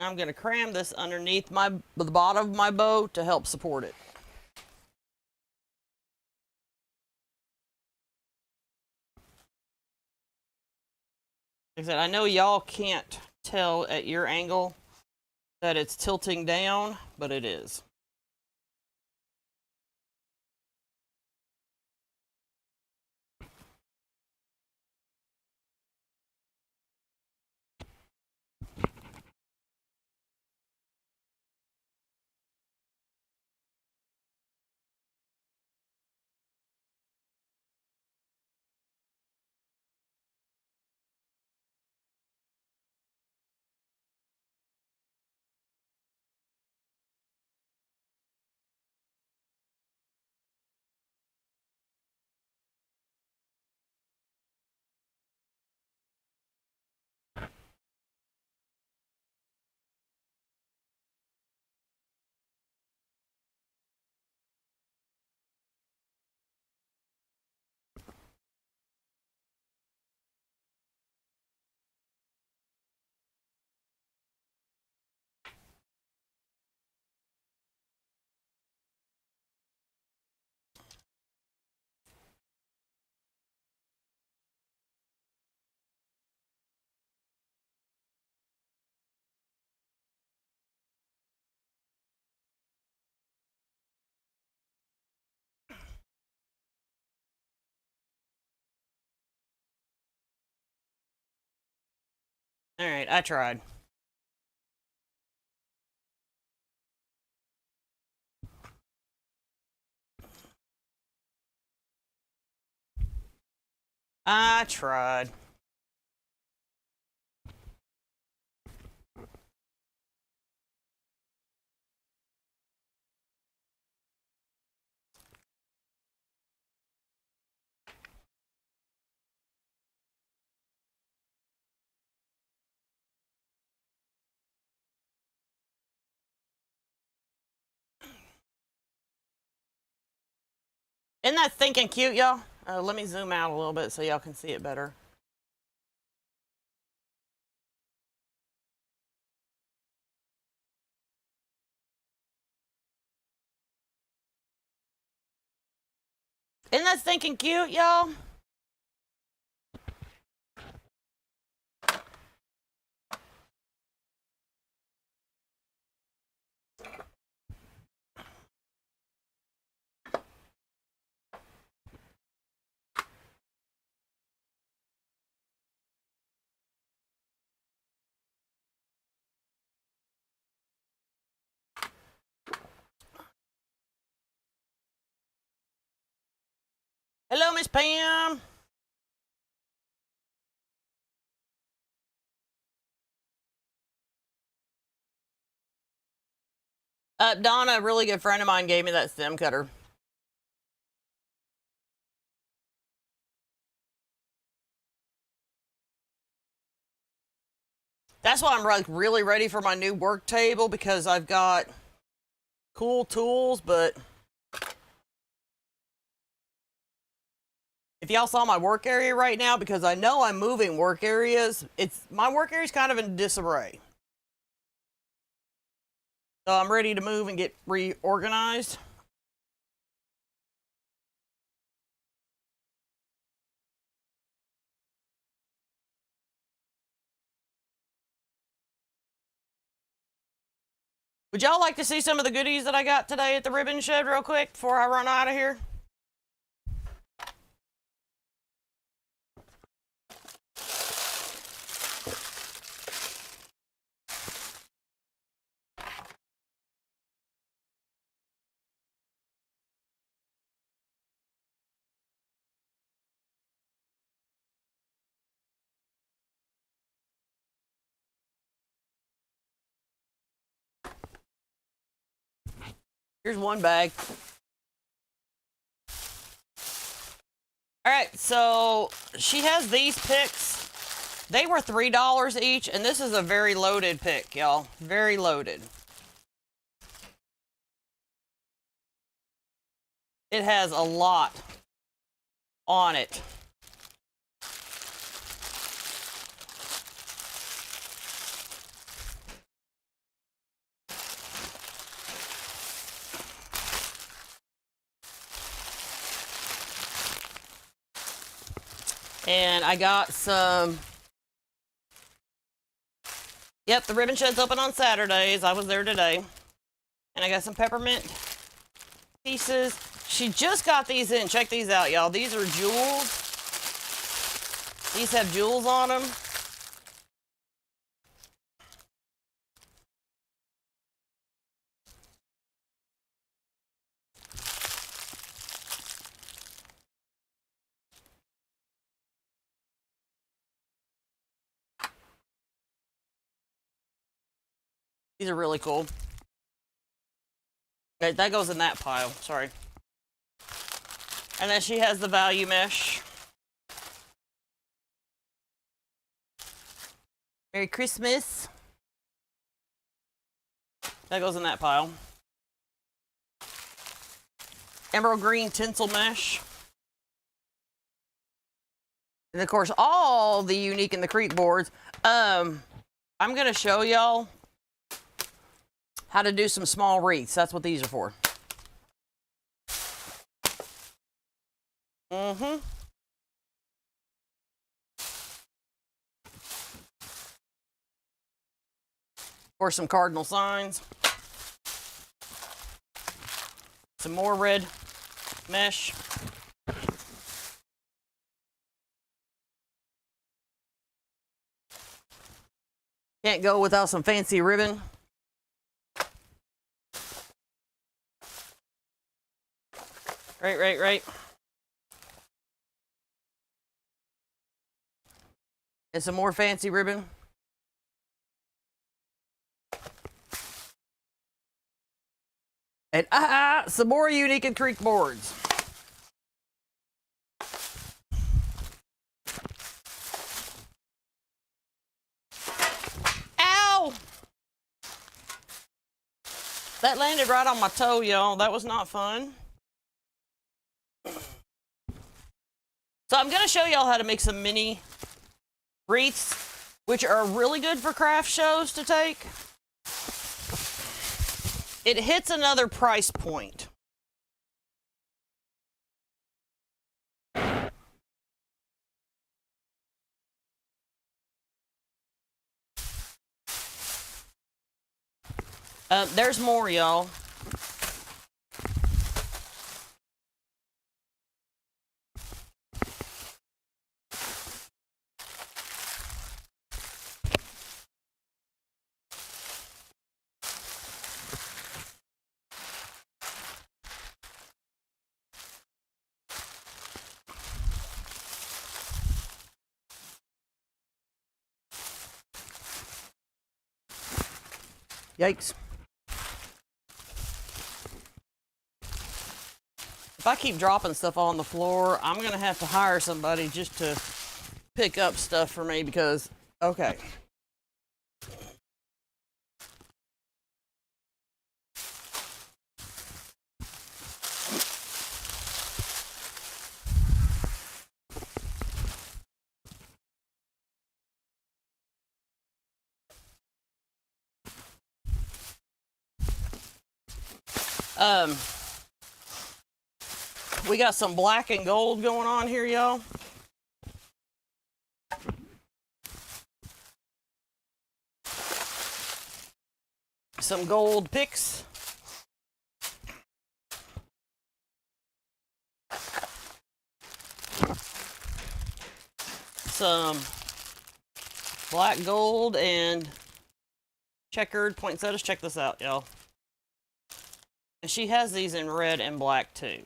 I'm going to cram this underneath the bottom of my bow to help support it. Like I said, I know y'all can't tell at your angle that it's tilting down, but it is. All right, I tried. I tried. Isn't that thinking cute, y'all? Let me zoom out a little bit so y'all can see it better. Isn't that thinking cute, y'all? Hello, Miss Pam. Donna, a really good friend of mine, gave me that stem cutter. That's why I'm like really ready for my new work table, because I've got cool tools, but if y'all saw my work area right now, because I know I'm moving work areas, my work area is kind of in disarray. So I'm ready to move and get reorganized. Would y'all like to see some of the goodies that I got today at the ribbon shed real quick before I run out of here? Here's one bag. All right, so she has these picks. They were $3 each, and this is a very loaded pick, y'all. Very loaded. It has a lot on it. And I got some, yep, the ribbon shed's open on Saturdays. I was there today. And I got some peppermint pieces. She just got these in. Check these out, y'all. These are jewels. These have jewels on them. These are really cool. Okay, that goes in that pile. Sorry. And then she has the value mesh. Merry Christmas. That goes in that pile. Emerald green tinsel mesh. And of course, all the Unique in the Creek boards. I'm going to show y'all how to do some small wreaths. That's what these are for. Or some cardinal signs. Some more red mesh. Can't go without some fancy ribbon. Right. And some more fancy ribbon. And some more Unique and Creek boards. Ow! That landed right on my toe, y'all. That was not fun. So I'm going to show y'all how to make some mini wreaths, which are really good for craft shows to take. It hits another price point. There's more, y'all. Yikes. If I keep dropping stuff on the floor, I'm going to have to hire somebody just to pick up stuff for me because, okay. We got some black and gold going on here, y'all. Some gold picks. Some black gold and checkered poinsettias. Check this out, y'all. And she has these in red and black too.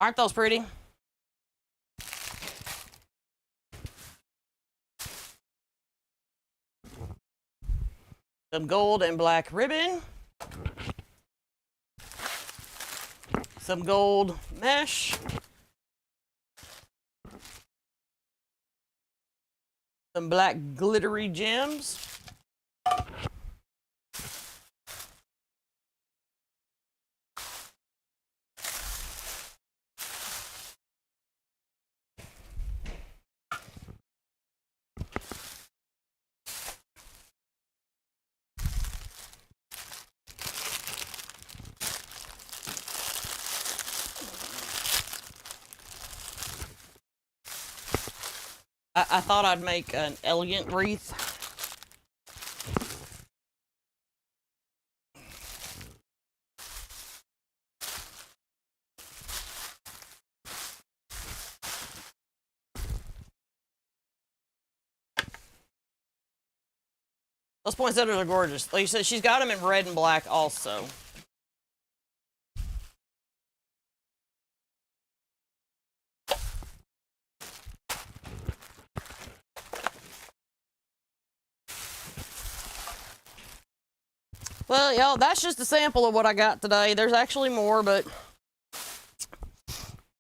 Aren't those pretty? Some gold and black ribbon. Some gold mesh. Some black glittery gems. I thought I'd make an elegant wreath. Those poinsettias are gorgeous. Like you said, she's got them in red and black also. Well, y'all, that's just a sample of what I got today. There's actually more, but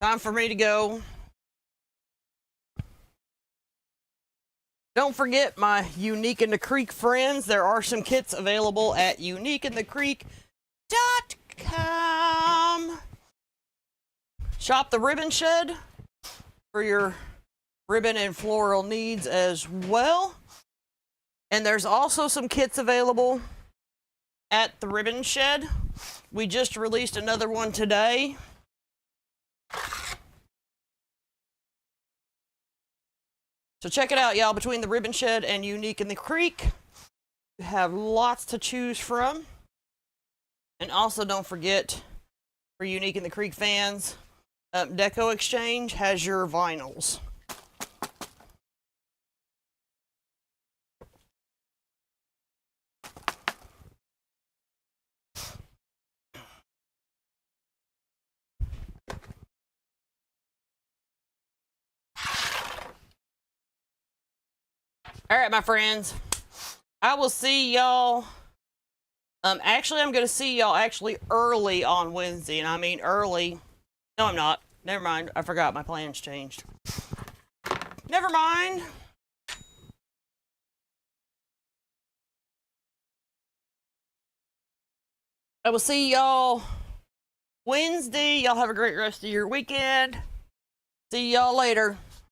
time for me to go. Don't forget my Unique in the Creek friends. There are some kits available at uniqueinthecreek.com. Shop the Ribbon Shed for your ribbon and floral needs as well. And there's also some kits available at the Ribbon Shed. We just released another one today. So check it out, y'all. Between the Ribbon Shed and Unique in the Creek, you have lots to choose from. And also don't forget, for Unique in the Creek fans, Deco Exchange has your vinyls. All right, my friends, I will see y'all. Actually, I'm going to see y'all actually early on Wednesday, and I mean early. No, I'm not. Never mind. I forgot my plans changed. Never mind. I will see y'all Wednesday. Y'all have a great rest of your weekend. See y'all later.